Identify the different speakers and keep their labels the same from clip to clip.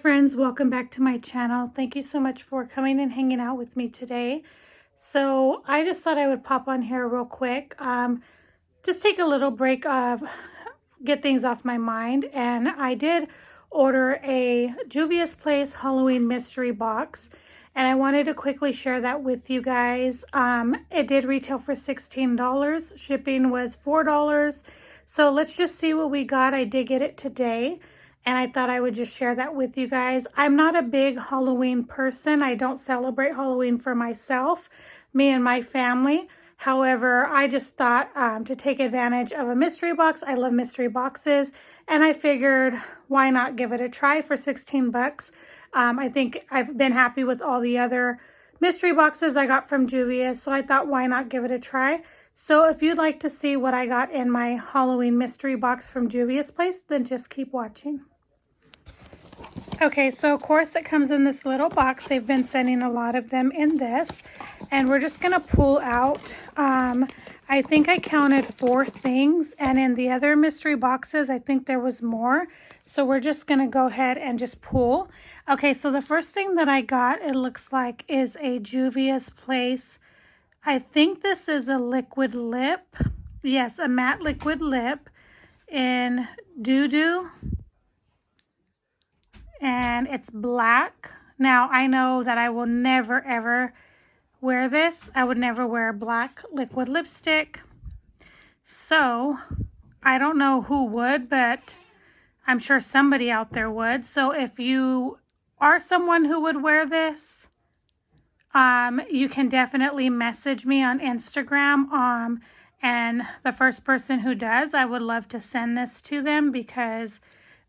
Speaker 1: friends, welcome back to my channel. Thank you so much for coming and hanging out with me today. So I just thought I would pop on here real quick, just take a little break of get things off my mind, and I did order a Juvia'S Place Halloween mystery box, and I wanted to quickly share that with you guys. It did retail for $16. Shipping was $4. So let's just see what we got. I did get it today, and I thought I would just share that with you guys. I'm not a big Halloween person. I don't celebrate Halloween for myself, me and my family. However, I just thought to take advantage of a mystery box. I love mystery boxes, and I figured why not give it a try for 16 bucks. I think I've been happy with all the other mystery boxes I got from Juvia'S, so I thought why not give it a try. So if you'd like to see what I got in my Halloween mystery box from Juvia'S Place, then just keep watching. Okay, so of course it comes in this little box. They've been sending a lot of them in this, and we're just going to pull out, I think I counted 4 things, and in the other mystery boxes, I think there was more. So we're just going to go ahead and just pull. Okay, so the first thing that I got, it looks like, is a Juvia'S Place. I think this is a liquid lip. Yes, a matte liquid lip in Doo-Doo. And it's black. Now, I know that I will never, ever wear this. I would never wear a black liquid lipstick. So, I don't know who would, but I'm sure somebody out there would. So, if you are someone who would wear this, you can definitely message me on Instagram. And the first person who does, I would love to send this to them because,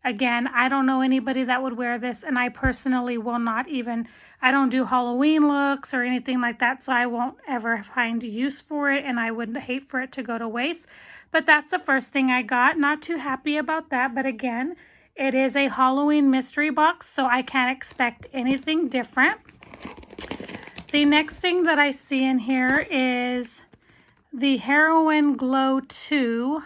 Speaker 1: again, I don't know anybody that would wear this, and I personally will not even, I don't do Halloween looks or anything like that, so I won't ever find use for it, and I would hate for it to go to waste. But that's the first thing I got. Not too happy about that, but again, it is a Halloween mystery box, so I can't expect anything different. The next thing that I see in here is the Heroin Glow 2.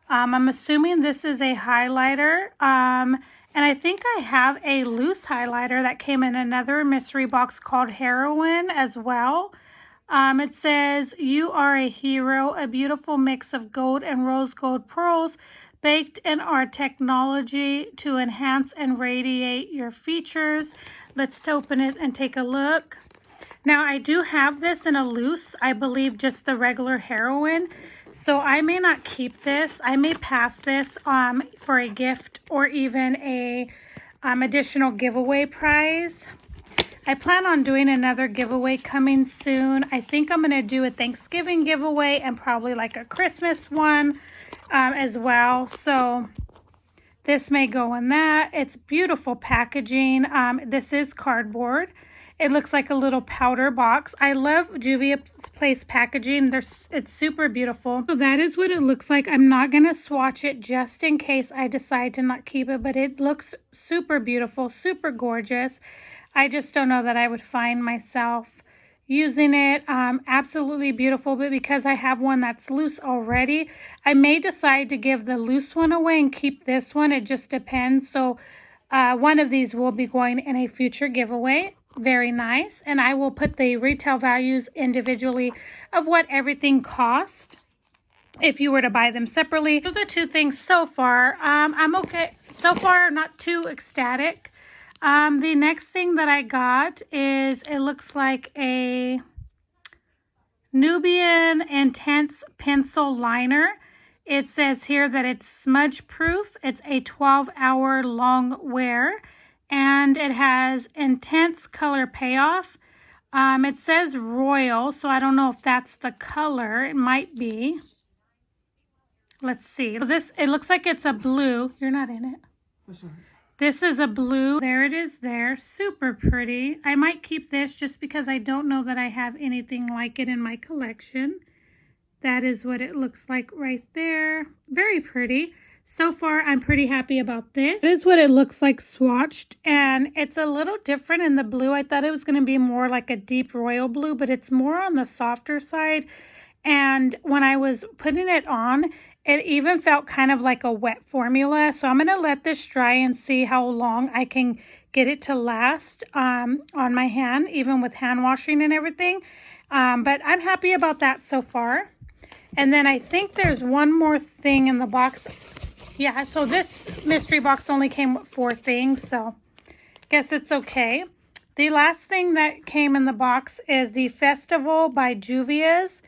Speaker 1: I'm assuming this is a highlighter, and I think I have a loose highlighter that came in another mystery box called Heroin as well. It says, "You are a hero, a beautiful mix of gold and rose gold pearls baked in our technology to enhance and radiate your features." Let's open it and take a look. Now, I do have this in a loose, I believe just the regular Heroin. So I may not keep this. I may pass this for a gift or even a additional giveaway prize. I plan on doing another giveaway coming soon. I think I'm going to do a Thanksgiving giveaway and probably like a Christmas one as well. So this may go in that. It's beautiful packaging. This is cardboard. It looks like a little powder box. I love Juvia'S Place packaging. It's super beautiful. So that is what it looks like. I'm not going to swatch it just in case I decide to not keep it, but it looks super beautiful, super gorgeous. I just don't know that I would find myself using it. Absolutely beautiful, but because I have one that's loose already, I may decide to give the loose one away and keep this one. It just depends. So one of these will be going in a future giveaway. Very nice. And I will put the retail values individually of what everything cost if you were to buy them separately. So the 2 things so far, I'm okay. So far, not too ecstatic. The next thing that I got is, it looks like a Nubian Intense Pencil Liner. It says here that it's smudge proof. It's a 12-hour long wear. And it has intense color payoff. It says royal, so I don't know if that's the color. It might be. Let's see. So this, it looks like it's a blue. You're not in it. That's all right. This is a blue. There it is there. Super pretty. I might keep this just because I don't know that I have anything like it in my collection. That is what it looks like right there. Very pretty. So far, I'm pretty happy about this. This is what it looks like swatched, and it's a little different in the blue. I thought it was going to be more like a deep royal blue, but it's more on the softer side. And when I was putting it on, It even felt kind of like a wet formula. So I'm going to let this dry and see how long I can get it to last on my hand, even with hand washing and everything. But I'm happy about that so far. And then I think there's one more thing in the box. Yeah, so this mystery box only came with 4 things, so guess it's okay. The last thing that came in the box is the Festival by Juvia'S.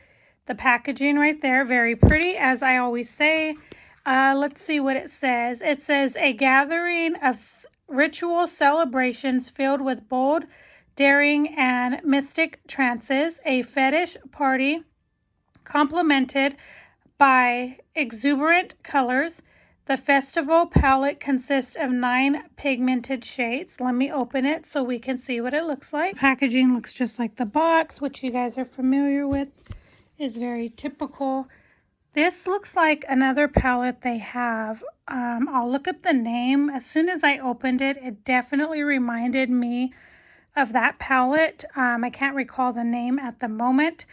Speaker 1: The packaging right there, very pretty, as I always say. Let's see what it says. It says, a gathering of ritual celebrations filled with bold, daring, and mystic trances. A fetish party complemented by exuberant colors. The festival palette consists of 9 pigmented shades. Let me open it so we can see what it looks like. The packaging looks just like the box, which you guys are familiar with. Is very typical. This looks like another palette they have. I'll look up the name. As soon as I opened it, it definitely reminded me of that palette. I can't recall the name at the moment.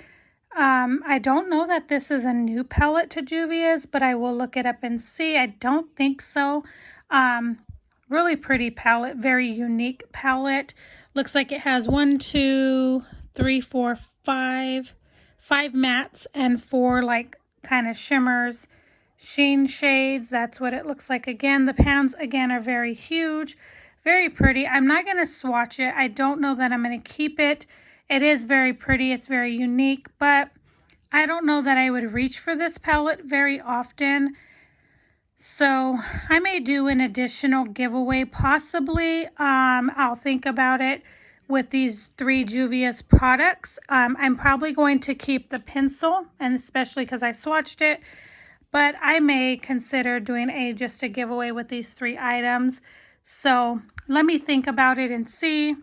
Speaker 1: I don't know that this is a new palette to Juvia'S, but I will look it up and see. I don't think so. Really pretty palette, very unique palette. Looks like it has 1, 2, 3, 4, 5 mattes and 4 like kind of shimmers, sheen shades. That's what it looks like. Again, the pans again are very huge, very pretty. I'm not going to swatch it. I don't know that I'm going to keep it. It is very pretty. It's very unique, but I don't know that I would reach for this palette very often. So I may do an additional giveaway possibly. I'll think about it. With these 3 Juvia'S products. I'm probably going to keep the pencil, and especially because I swatched it, but I may consider doing just a giveaway with these 3 items. So let me think about it and see.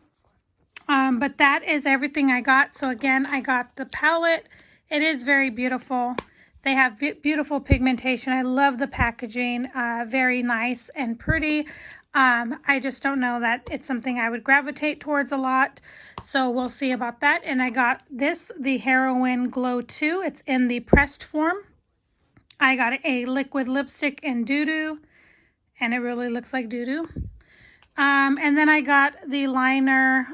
Speaker 1: But that is everything I got. So again, I got the palette. It is very beautiful. They have beautiful pigmentation. I love the packaging. Very nice and pretty. I just don't know that it's something I would gravitate towards a lot. So we'll see about that. And I got this, the Heroin Glow 2. It's in the pressed form. I got a liquid lipstick in doo-doo. And it really looks like doo-doo. And then I got the liner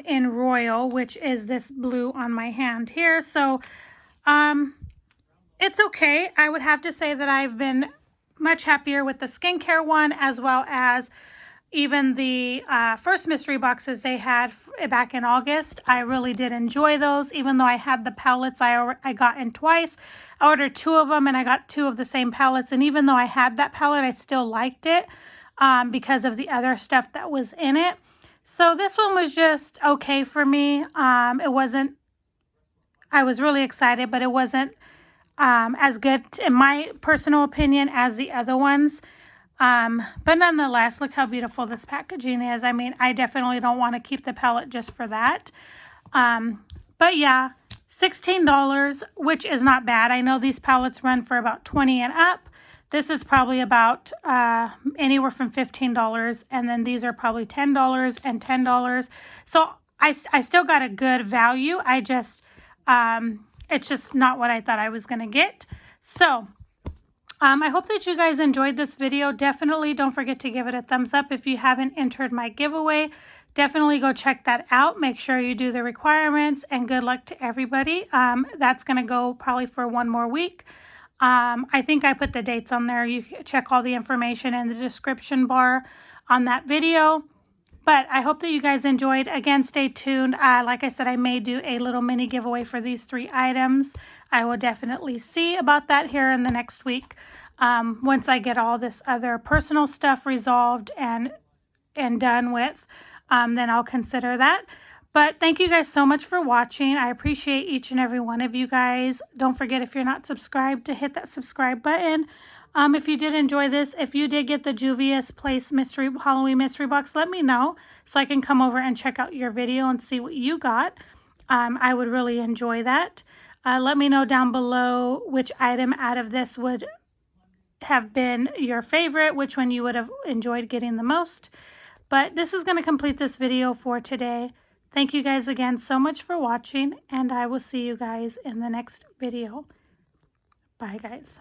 Speaker 1: in Royal, which is this blue on my hand here. So it's okay. I would have to say that I've been much happier with the skincare one, as well as even the first mystery boxes they had back in August. I really did enjoy those, even though I had the palettes I got in twice. I ordered 2 of them and I got 2 of the same palettes, and even though I had that palette, I still liked it because of the other stuff that was in it. So this one was just okay for me. It wasn't, I was really excited, but it wasn't as good in my personal opinion as the other ones. But nonetheless, look how beautiful this packaging is. I mean, I definitely don't want to keep the palette just for that. But yeah, $16, which is not bad. I know these palettes run for about $20 and up. This is probably about anywhere from $15, and then these are probably $10 and $10. So I still got a good value. I just it's just not what I thought I was going to get. So I hope that you guys enjoyed this video. Definitely don't forget to give it a thumbs up. If you haven't entered my giveaway, definitely go check that out. Make sure you do the requirements, and good luck to everybody. That's going to go probably for 1 more week. I think I put the dates on there. You can check all the information in the description bar on that video. But I hope that you guys enjoyed. Again, stay tuned. Like I said, I may do a little mini giveaway for these 3 items. I will definitely see about that here in the next week. Once I get all this other personal stuff resolved and done with, then I'll consider that. But thank you guys so much for watching. I appreciate each and every one of you guys. Don't forget, if you're not subscribed, to hit that subscribe button. If you did enjoy this, if you did get the Juvia'S Place Halloween mystery box, let me know so I can come over and check out your video and see what you got. I would really enjoy that. Let me know down below which item out of this would have been your favorite, which one you would have enjoyed getting the most. But this is going to complete this video for today. Thank you guys again so much for watching, and I will see you guys in the next video. Bye, guys.